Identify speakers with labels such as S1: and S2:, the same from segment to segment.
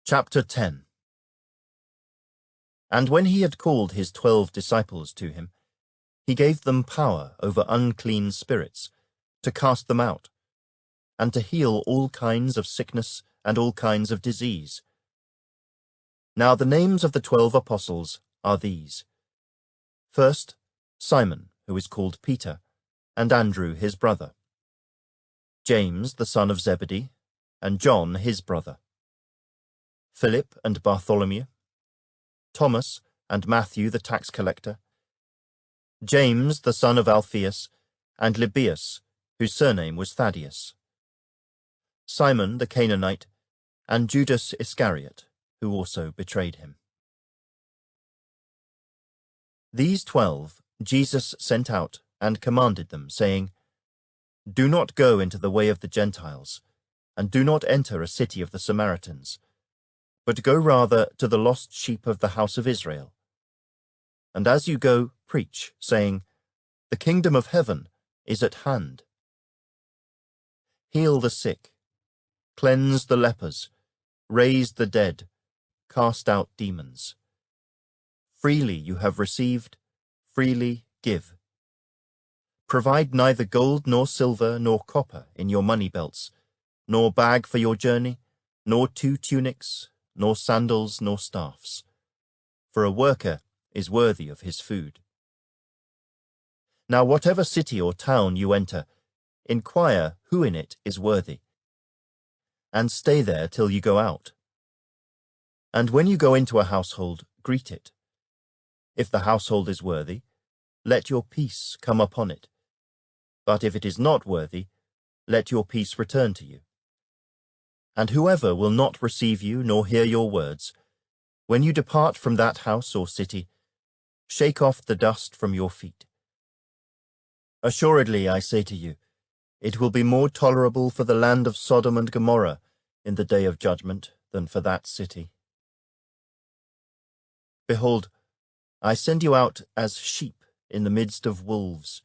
S1: Chapter 10. And when he had called his 12 disciples to him, he gave them power over unclean spirits, to cast them out, and to heal all kinds of sickness and all kinds of disease. Now the names of the 12 apostles are these. First, Simon, who is called Peter, and Andrew his brother, James the son of Zebedee, and John his brother, Philip and Bartholomew, Thomas and Matthew the tax collector, James the son of Alphaeus, and Lebbaeus, whose surname was Thaddeus, Simon the Canaanite, and Judas Iscariot, who also betrayed him. These 12 Jesus sent out and commanded them, saying, Do not go into the way of the Gentiles, and do not enter a city of the Samaritans, but go rather to the lost sheep of the house of Israel. And as you go, preach, saying, The kingdom of heaven is at hand. Heal the sick, cleanse the lepers, raise the dead, cast out demons. Freely you have received, freely give. Provide neither gold nor silver nor copper in your money belts, nor bag for your journey, nor 2 tunics, nor sandals, nor staffs. For a worker is worthy of his food. Now whatever city or town you enter, inquire who in it is worthy, and stay there till you go out. And when you go into a household, greet it. If the household is worthy, let your peace come upon it. But if it is not worthy, let your peace return to you. And whoever will not receive you nor hear your words, when you depart from that house or city, shake off the dust from your feet. Assuredly, I say to you, it will be more tolerable for the land of Sodom and Gomorrah in the day of judgment than for that city. Behold, I send you out as sheep in the midst of wolves.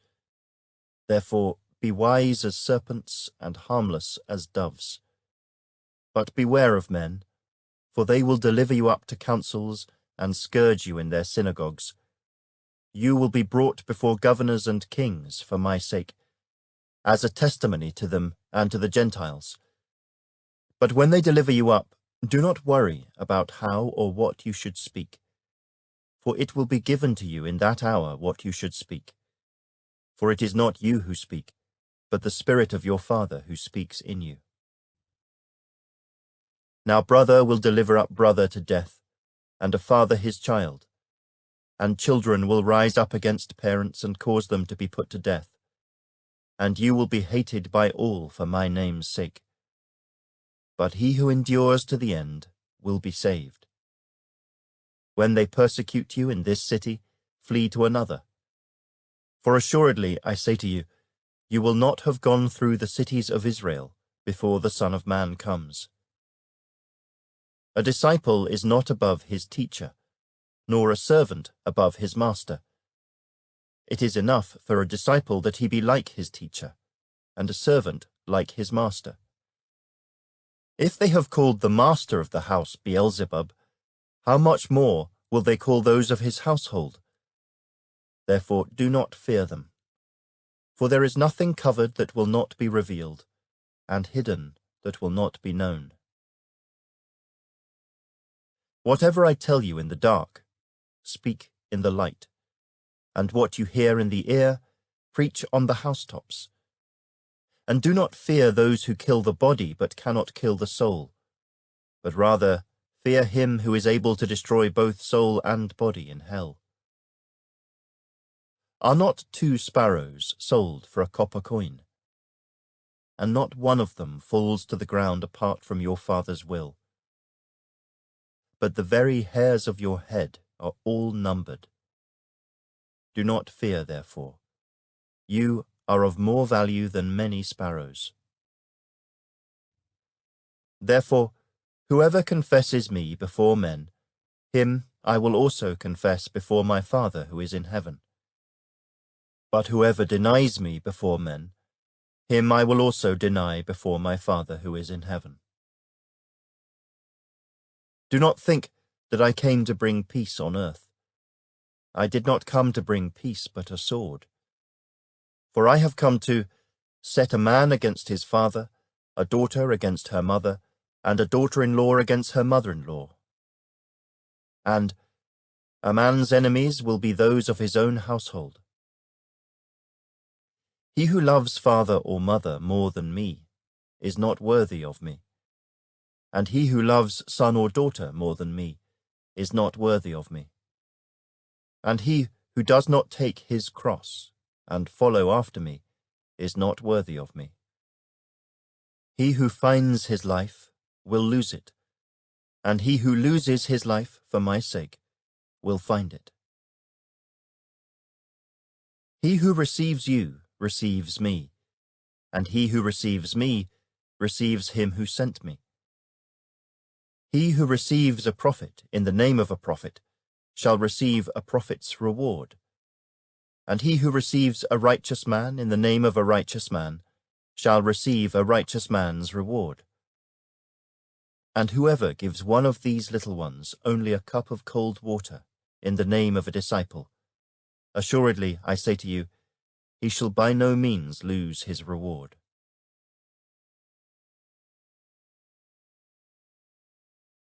S1: Therefore be wise as serpents and harmless as doves. But beware of men, for they will deliver you up to councils and scourge you in their synagogues. You will be brought before governors and kings for my sake, as a testimony to them and to the Gentiles. But when they deliver you up, do not worry about how or what you should speak, for it will be given to you in that hour what you should speak. For it is not you who speak, but the Spirit of your Father who speaks in you. Now brother will deliver up brother to death, and a father his child, and children will rise up against parents and cause them to be put to death. And you will be hated by all for my name's sake. But he who endures to the end will be saved. When they persecute you in this city, flee to another. For assuredly, I say to you, you will not have gone through the cities of Israel before the Son of Man comes. A disciple is not above his teacher, nor a servant above his master. It is enough for a disciple that he be like his teacher, and a servant like his master. If they have called the master of the house Beelzebub, how much more will they call those of his household? Therefore do not fear them. For there is nothing covered that will not be revealed, and hidden that will not be known. Whatever I tell you in the dark, speak in the light, and what you hear in the ear, preach on the housetops. And do not fear those who kill the body but cannot kill the soul, but rather fear him who is able to destroy both soul and body in hell. Are not 2 sparrows sold for a copper coin? And not one of them falls to the ground apart from your Father's will. But the very hairs of your head are all numbered. Do not fear, therefore. You are of more value than many sparrows. Therefore, whoever confesses me before men, him I will also confess before my Father who is in heaven. But whoever denies me before men, him I will also deny before my Father who is in heaven. Do not think that I came to bring peace on earth. I did not come to bring peace, but a sword. For I have come to set a man against his father, a daughter against her mother, and a daughter-in-law against her mother-in-law. And a man's enemies will be those of his own household. He who loves father or mother more than me is not worthy of me, and he who loves son or daughter more than me is not worthy of me. And he who does not take his cross and follow after me is not worthy of me. He who finds his life will lose it, and he who loses his life for my sake will find it. He who receives you receives me, and he who receives me receives him who sent me. He who receives a prophet in the name of a prophet shall receive a prophet's reward, and he who receives a righteous man in the name of a righteous man shall receive a righteous man's reward. And whoever gives one of these little ones only a cup of cold water in the name of a disciple, assuredly, I say to you, he shall by no means lose his reward.